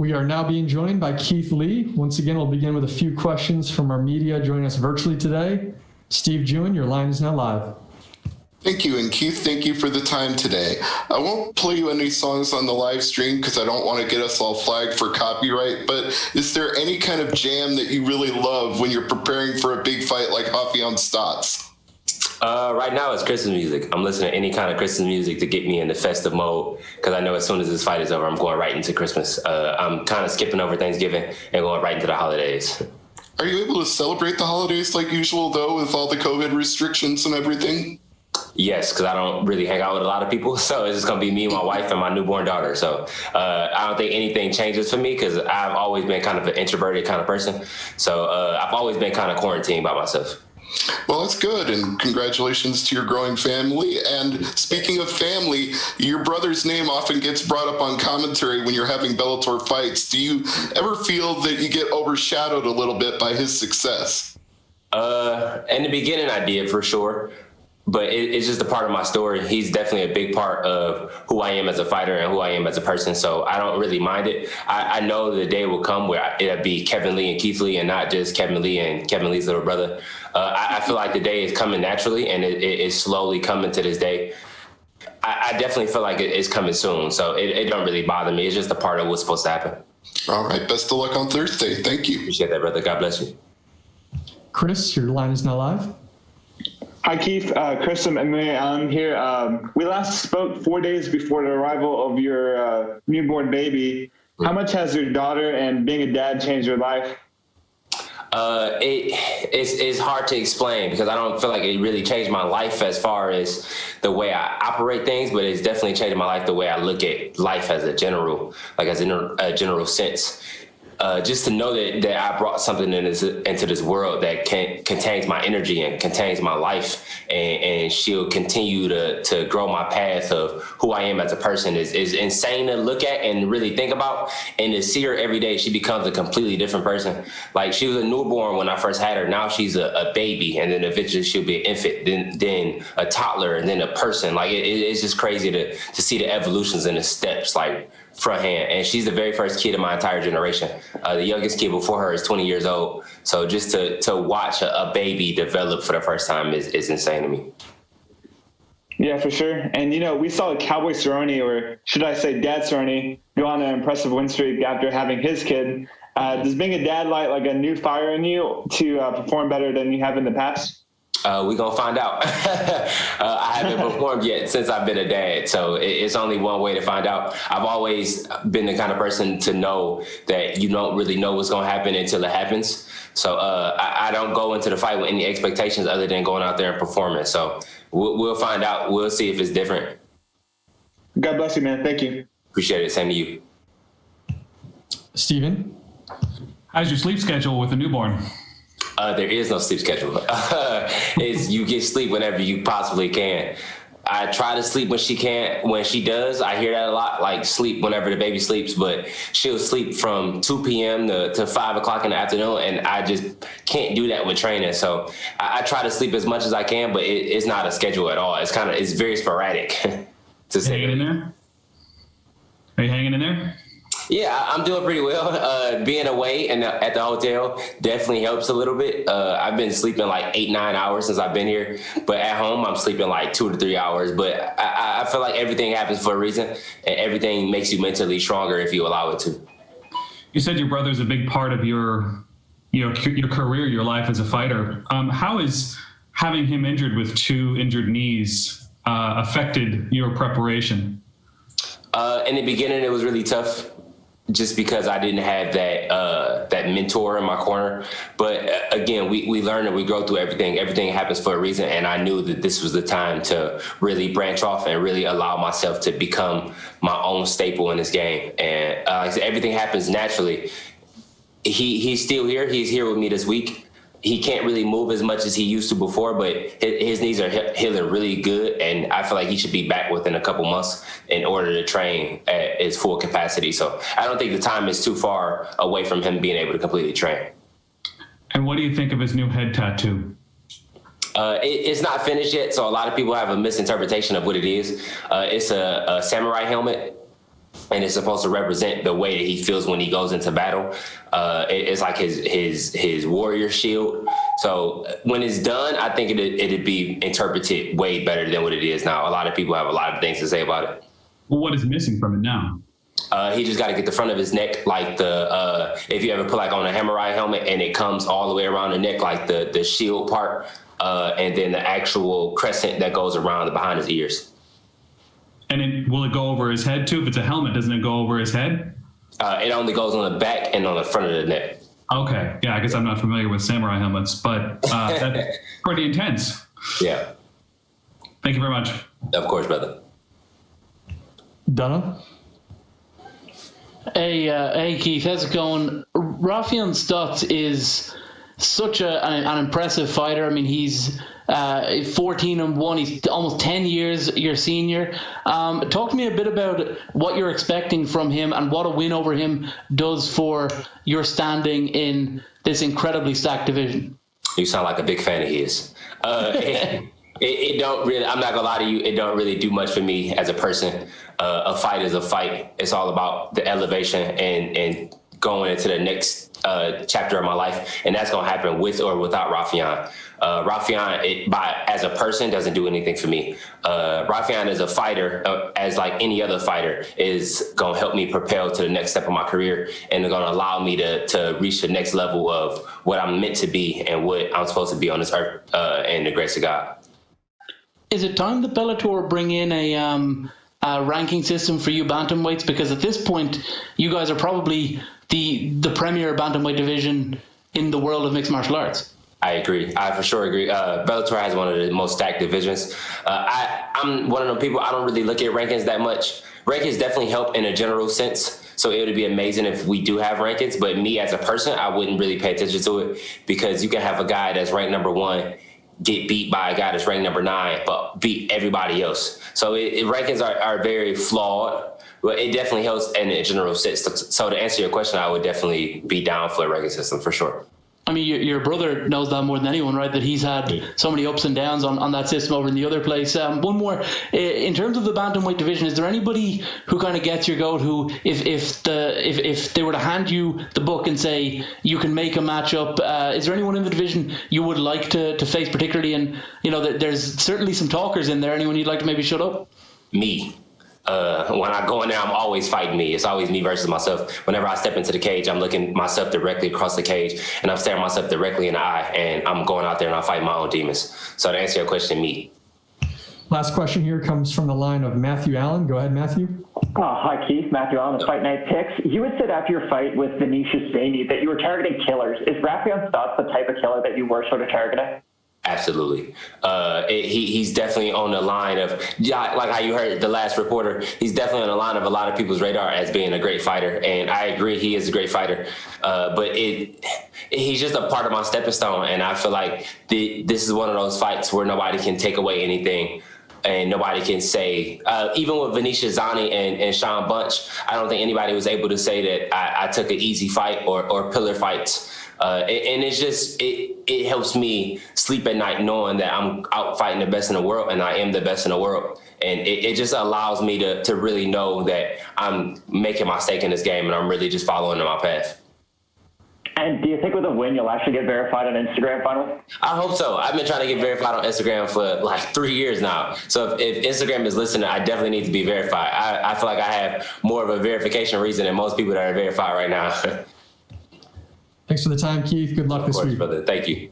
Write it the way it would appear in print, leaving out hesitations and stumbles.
We are now being joined by Keith Lee. Once again, we'll begin with a few questions from our media joining us virtually today. Steve Jewin, your line is now live. Thank you, and Keith, thank you for the time today. I won't play you any songs on the live stream because I don't want to get us all flagged for copyright, but is there any kind of jam that you really love when you're preparing for a big fight like Hoppy on Stotts? Right now it's Christmas music. I'm listening to any kind of Christmas music to get me in the festive mode because I know as soon as this fight is over, I'm going right into Christmas. I'm kind of skipping over Thanksgiving and going right into the holidays. Are you able to celebrate the holidays like usual, though, with all the COVID restrictions and everything? Yes, because I don't really hang out with a lot of people. So it's just going to be me, my wife, and my newborn daughter. So I don't think anything changes for me because I've always been kind of an introverted kind of person. So I've always been kind of quarantined by myself. Well, that's good, and congratulations to your growing family. And speaking of family, your brother's name often gets brought up on commentary when you're having Bellator fights. Do you ever feel that you get overshadowed a little bit by his success? In the beginning, I did, for sure. But it's just a part of my story. He's definitely a big part of who I am as a fighter and who I am as a person. So I don't really mind it. I know the day will come where it'll be Kevin Lee and Keith Lee and not just Kevin Lee and Kevin Lee's little brother. I feel like the day is coming naturally, and it is slowly coming to this day. I definitely feel like it's coming soon. So it don't really bother me. It's just a part of what's supposed to happen. All right. Best of luck on Thursday. Thank you. Appreciate that, brother. God bless you. Chris, your line is now live. Hi, Keith. Chris, I'm here. We last spoke 4 days before the arrival of your newborn baby. How much has your daughter and being a dad changed your life? It's hard to explain because I don't feel like it really changed my life as far as the way I operate things, but it's definitely changed my life the way I look at life as a general sense. Just to know that I brought something into this world that contains my energy and contains my life, and she'll continue to grow my path of who I am as a person is insane to look at and really think about. And to see her every day, she becomes a completely different person. Like, she was a newborn when I first had her. Now she's a baby, and then eventually she'll be an infant, then a toddler, and then a person. Like, it's just crazy to see the evolutions and the steps, like, front hand. And she's the very first kid in my entire generation. The youngest kid before her is 20 years old. So just to watch a baby develop for the first time is insane to me. Yeah, for sure. And, we saw a Cowboy Cerrone, or should I say Dad Cerrone, go on an impressive win streak after having his kid. Does being a dad light like a new fire in you to perform better than you have in the past? We're going to find out. I haven't performed yet since I've been a dad, so it's only one way to find out. I've always been the kind of person to know that you don't really know what's going to happen until it happens. So I don't go into the fight with any expectations other than going out there and performing. So we'll find out. We'll see if it's different. God bless you, man. Thank you. Appreciate it. Same to you. Steven? How's your sleep schedule with a newborn? There is no sleep schedule. You get sleep whenever you possibly can. I try to sleep when she can. When she does, I hear that a lot, like sleep whenever the baby sleeps, but she'll sleep from 2 p.m. to 5 o'clock in the afternoon, and I just can't do that with training. So I try to sleep as much as I can, but it's not a schedule at all. It's very sporadic. To say hanging in there? Are you hanging in there? Yeah, I'm doing pretty well. Being away and at the hotel definitely helps a little bit. I've been sleeping like 8-9 hours since I've been here, but at home I'm sleeping like 2 to 3 hours. But I feel like everything happens for a reason, and everything makes you mentally stronger if you allow it to. You said your brother's a big part of your career, your life as a fighter. How is having him injured with 2 injured knees affected your preparation? In the beginning, it was really tough, just because I didn't have that mentor in my corner. But again, we learn and we grow through everything. Everything happens for a reason. And I knew that this was the time to really branch off and really allow myself to become my own staple in this game. And like I said, everything happens naturally. He's still here. He's here with me this week. He can't really move as much as he used to before, but his knees are healing really good, and I feel like he should be back within a couple months in order to train at his full capacity. So I don't think the time is too far away from him being able to completely train. And what do you think of his new head tattoo? It's not finished yet, so a lot of people have a misinterpretation of what it is. It's a samurai helmet. and it's supposed to represent the way that he feels when he goes into battle. It's like his warrior shield. So when it's done, I think it'd be interpreted way better than what it is now. A lot of people have a lot of things to say about it. Well, what is missing from it now? He just got to get the front of his neck, like if you ever put like on a Hamurai helmet and it comes all the way around the neck, like the shield part, and then the actual crescent that goes around behind his ears. And will it go over his head too? If it's a helmet, doesn't it go over his head? It only goes on the back and on the front of the neck. Okay. Yeah, I guess I'm not familiar with samurai helmets, but that's pretty intense. Yeah. Thank you very much. Of course, brother. Donna? Hey, Keith, how's it going? Raufeon Stots is such an impressive fighter. I mean, he's 14-1. He's almost 10 years your senior. Talk to me a bit about what you're expecting from him and what a win over him does for your standing in this incredibly stacked division. You sound like a big fan of his. It don't really, I'm not gonna lie to you, it don't really do much for me as a person. A fight is a fight. It's all about the elevation and going into the next chapter of my life. And that's gonna happen with or without Raufeon. Raufeon, as a person, doesn't do anything for me. Raufeon as a fighter, as like any other fighter, is gonna help me propel to the next step of my career and gonna allow me to reach the next level of what I'm meant to be and what I'm supposed to be on this earth, and the grace of God. Is it time that Bellator bring in a ranking system for you bantamweights? Because at this point, you guys are probably the premier bantamweight division in the world of mixed martial arts. I agree. I for sure agree. Bellator has one of the most stacked divisions. I'm one of those people, I don't really look at rankings that much. Rankings definitely help in a general sense. So it would be amazing if we do have rankings. But me as a person, I wouldn't really pay attention to it because you can have a guy that's ranked number 1 get beat by a guy that's ranked number 9, but beat everybody else. So rankings are very flawed, but it definitely helps in a general sense. So to answer your question, I would definitely be down for a ranking system for sure. I mean, your brother knows that more than anyone, right? That he's had so many ups and downs on that system over in the other place. One more, in terms of the bantamweight division, is there anybody who kind of gets your goat who, if they were to hand you the book and say you can make a matchup, is there anyone in the division you would like to face particularly? And there's certainly some talkers in there. Anyone you'd like to maybe shut up? Me. When I go in there, I'm always fighting me. It's always me versus myself. Whenever I step into the cage, I'm looking myself directly across the cage and I'm staring myself directly in the eye and I'm going out there and I fight my own demons. So to answer your question, me. Last question here comes from the line of Matthew Allen. Go ahead, Matthew. Hi, Keith. Matthew Allen of Fight Night Picks. You had said after your fight with Vinicius Zaney that you were targeting killers. Is Raufeon Stots the type of killer that you were sort of targeting? Absolutely. He's definitely on the line of, like how you heard the last reporter, he's definitely on the line of a lot of people's radar as being a great fighter. And I agree, he is a great fighter. But he's just a part of my stepping stone. And I feel like this is one of those fights where nobody can take away anything. And nobody can say, even with Vinicius Zaney and Sean Bunch, I don't think anybody was able to say that I took an easy fight or pillar fights. And it's just, it helps me sleep at night knowing that I'm out fighting the best in the world and I am the best in the world. And it just allows me to really know that I'm making my stake in this game and I'm really just following my path. And do you think with a win, you'll actually get verified on Instagram finally? I hope so. I've been trying to get verified on Instagram for like 3 years now. So if Instagram is listening, I definitely need to be verified. I feel like I have more of a verification reason than most people that are verified right now. Thanks for the time, Keith. Good luck this week. Of course, brother. Thank you.